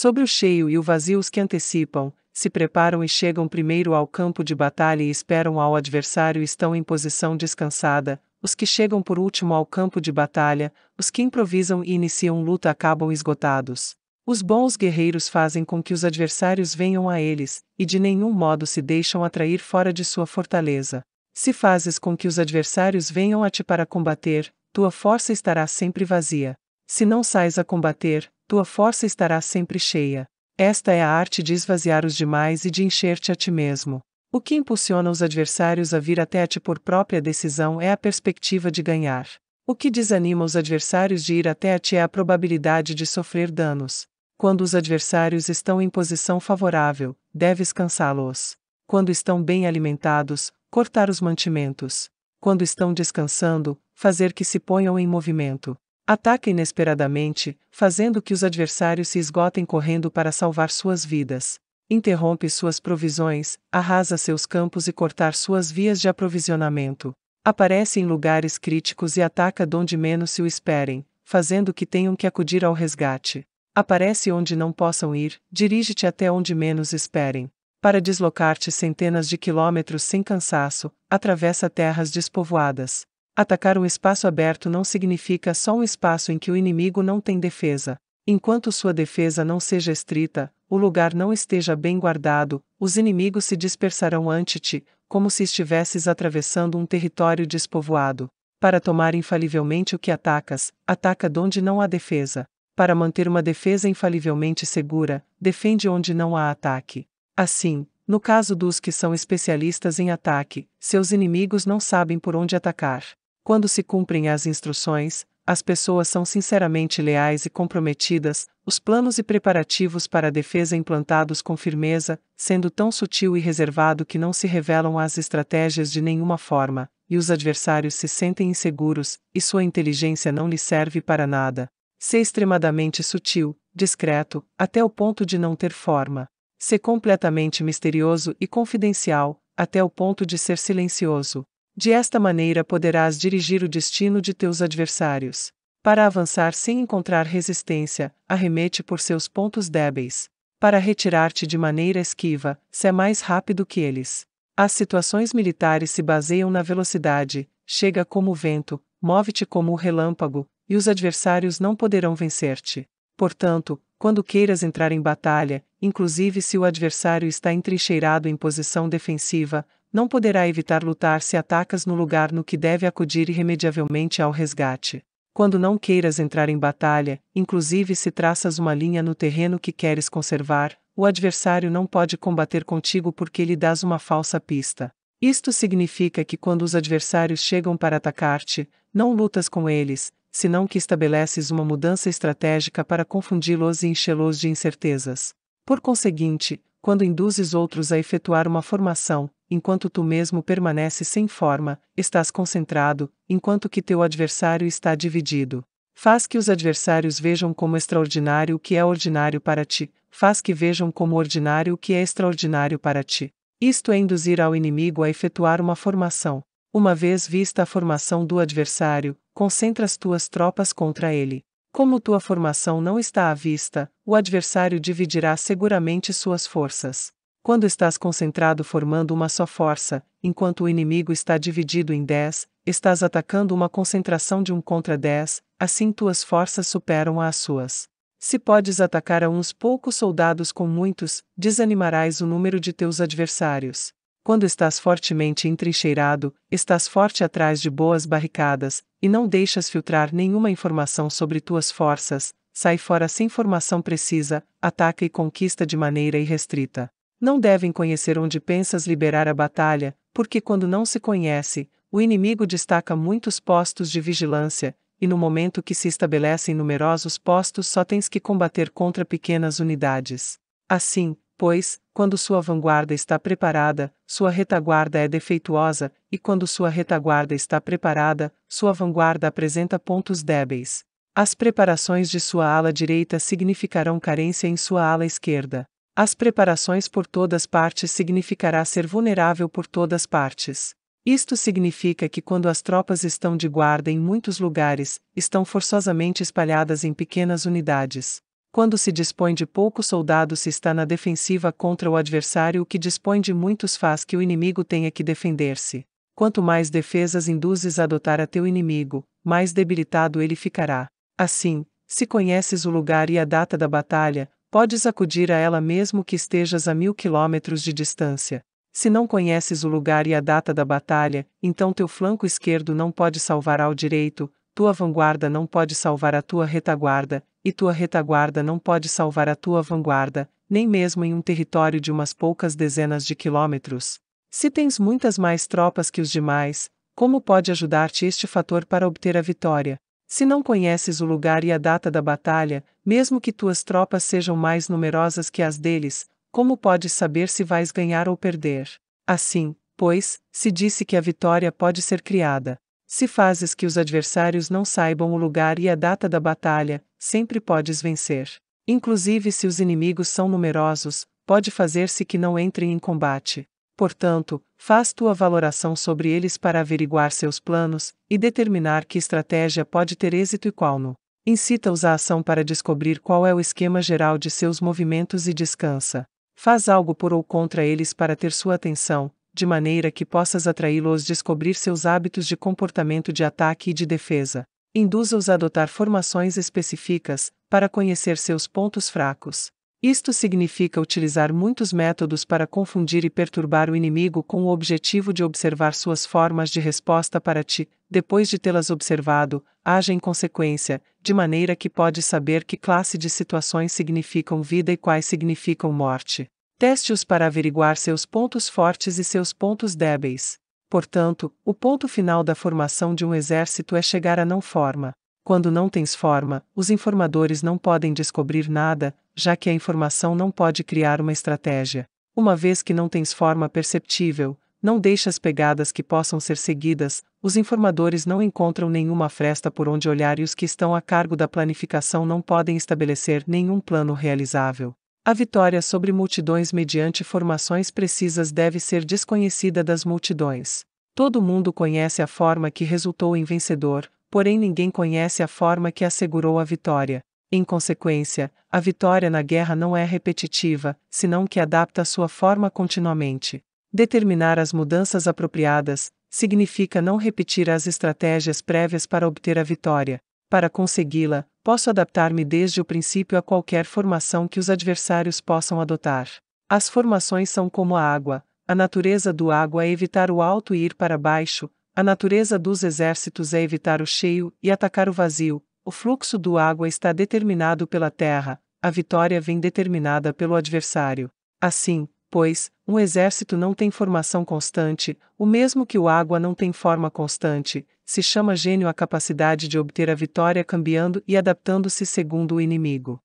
Sobre o cheio e o vazio, os que antecipam, se preparam e chegam primeiro ao campo de batalha e esperam ao adversário estão em posição descansada, os que chegam por último ao campo de batalha, os que improvisam e iniciam luta acabam esgotados. Os bons guerreiros fazem com que os adversários venham a eles, e de nenhum modo se deixam atrair fora de sua fortaleza. Se fazes com que os adversários venham a ti para combater, tua força estará sempre vazia. Se não sais a combater, tua força estará sempre cheia. Esta é a arte de esvaziar os demais e de encher-te a ti mesmo. O que impulsiona os adversários a vir até ti por própria decisão é a perspectiva de ganhar. O que desanima os adversários de ir até a ti é a probabilidade de sofrer danos. Quando os adversários estão em posição favorável, deves cansá-los. Quando estão bem alimentados, cortar os mantimentos. Quando estão descansando, fazer que se ponham em movimento. Ataca inesperadamente, fazendo que os adversários se esgotem correndo para salvar suas vidas. Interrompe suas provisões, arrasa seus campos e cortar suas vias de aprovisionamento. Aparece em lugares críticos e ataca donde menos se o esperem, fazendo que tenham que acudir ao resgate. Aparece onde não possam ir, dirige-te até onde menos esperem. Para deslocar-te centenas de quilômetros sem cansaço, atravessa terras despovoadas. Atacar um espaço aberto não significa só um espaço em que o inimigo não tem defesa. Enquanto sua defesa não seja estrita, o lugar não esteja bem guardado, os inimigos se dispersarão ante ti, como se estivesses atravessando um território despovoado. Para tomar infalivelmente o que atacas, ataca donde não há defesa. Para manter uma defesa infalivelmente segura, defende onde não há ataque. Assim, no caso dos que são especialistas em ataque, seus inimigos não sabem por onde atacar. Quando se cumprem as instruções, as pessoas são sinceramente leais e comprometidas, os planos e preparativos para a defesa implantados com firmeza, sendo tão sutil e reservado que não se revelam as estratégias de nenhuma forma, e os adversários se sentem inseguros, e sua inteligência não lhes serve para nada. Ser extremadamente sutil, discreto, até o ponto de não ter forma. Ser completamente misterioso e confidencial, até o ponto de ser silencioso. De esta maneira poderás dirigir o destino de teus adversários. Para avançar sem encontrar resistência, arremete por seus pontos débeis. Para retirar-te de maneira esquiva, se é mais rápido que eles. As situações militares se baseiam na velocidade, chega como o vento, move-te como o relâmpago, e os adversários não poderão vencer-te. Portanto, quando queiras entrar em batalha, inclusive se o adversário está entrincheirado em posição defensiva, não poderá evitar lutar se atacas no lugar no que deve acudir irremediavelmente ao resgate. Quando não queiras entrar em batalha, inclusive se traças uma linha no terreno que queres conservar, o adversário não pode combater contigo porque lhe dás uma falsa pista. Isto significa que quando os adversários chegam para atacar-te, não lutas com eles, senão que estabeleces uma mudança estratégica para confundi-los e enchê-los de incertezas. Por conseguinte, quando induzes outros a efetuar uma formação, enquanto tu mesmo permaneces sem forma, estás concentrado, enquanto que teu adversário está dividido. Faz que os adversários vejam como extraordinário o que é ordinário para ti, faz que vejam como ordinário o que é extraordinário para ti. Isto é induzir ao inimigo a efetuar uma formação. Uma vez vista a formação do adversário, concentra as tuas tropas contra ele. Como tua formação não está à vista, o adversário dividirá seguramente suas forças. Quando estás concentrado formando uma só força, enquanto o inimigo está dividido em 10, estás atacando uma concentração de 1 contra 10, assim tuas forças superam as suas. Se podes atacar a uns poucos soldados com muitos, desanimarás o número de teus adversários. Quando estás fortemente entrincheirado, estás forte atrás de boas barricadas, e não deixas filtrar nenhuma informação sobre tuas forças, sai fora sem formação precisa, ataca e conquista de maneira irrestrita. Não devem conhecer onde pensas liberar a batalha, porque quando não se conhece, o inimigo destaca muitos postos de vigilância, e no momento que se estabelecem numerosos postos só tens que combater contra pequenas unidades. Assim, pois, quando sua vanguarda está preparada, sua retaguarda é defeituosa, e quando sua retaguarda está preparada, sua vanguarda apresenta pontos débeis. As preparações de sua ala direita significarão carência em sua ala esquerda. As preparações por todas partes significará ser vulnerável por todas partes. Isto significa que quando as tropas estão de guarda em muitos lugares, estão forçosamente espalhadas em pequenas unidades. Quando se dispõe de poucos soldados se está na defensiva contra o adversário, o que dispõe de muitos faz que o inimigo tenha que defender-se. Quanto mais defesas induzes a adotar a teu inimigo, mais debilitado ele ficará. Assim, se conheces o lugar e a data da batalha, podes acudir a ela mesmo que estejas a 1000 quilômetros de distância. Se não conheces o lugar e a data da batalha, então teu flanco esquerdo não pode salvar ao direito, tua vanguarda não pode salvar a tua retaguarda, e tua retaguarda não pode salvar a tua vanguarda, nem mesmo em um território de umas poucas dezenas de quilômetros. Se tens muitas mais tropas que os demais, como pode ajudar-te este fator para obter a vitória? Se não conheces o lugar e a data da batalha, mesmo que tuas tropas sejam mais numerosas que as deles, como podes saber se vais ganhar ou perder? Assim, pois, se disse que a vitória pode ser criada. Se fazes que os adversários não saibam o lugar e a data da batalha, sempre podes vencer. Inclusive se os inimigos são numerosos, pode fazer-se que não entrem em combate. Portanto, faz tua valoração sobre eles para averiguar seus planos, e determinar que estratégia pode ter êxito e qual não. Incita-os à ação para descobrir qual é o esquema geral de seus movimentos e descansa. Faz algo por ou contra eles para ter sua atenção, de maneira que possas atraí-los a descobrir seus hábitos de comportamento de ataque e de defesa. Induza-os a adotar formações específicas, para conhecer seus pontos fracos. Isto significa utilizar muitos métodos para confundir e perturbar o inimigo com o objetivo de observar suas formas de resposta para ti. Depois de tê-las observado, haja em consequência, de maneira que podes saber que classe de situações significam vida e quais significam morte. Teste-os para averiguar seus pontos fortes e seus pontos débeis. Portanto, o ponto final da formação de um exército é chegar à não forma. Quando não tens forma, os informadores não podem descobrir nada, já que a informação não pode criar uma estratégia. Uma vez que não tens forma perceptível, não deixas pegadas que possam ser seguidas, os informadores não encontram nenhuma fresta por onde olhar e os que estão a cargo da planificação não podem estabelecer nenhum plano realizável. A vitória sobre multidões mediante formações precisas deve ser desconhecida das multidões. Todo mundo conhece a forma que resultou em vencedor, porém ninguém conhece a forma que assegurou a vitória. Em consequência, a vitória na guerra não é repetitiva, senão que adapta a sua forma continuamente. Determinar as mudanças apropriadas significa não repetir as estratégias prévias para obter a vitória. Para consegui-la, posso adaptar-me desde o princípio a qualquer formação que os adversários possam adotar. As formações são como a água. A natureza do água é evitar o alto e ir para baixo, a natureza dos exércitos é evitar o cheio e atacar o vazio. O fluxo do água está determinado pela terra, a vitória vem determinada pelo adversário. Assim, pois, um exército não tem formação constante, o mesmo que o água não tem forma constante. Se chama gênio a capacidade de obter a vitória cambiando e adaptando-se segundo o inimigo.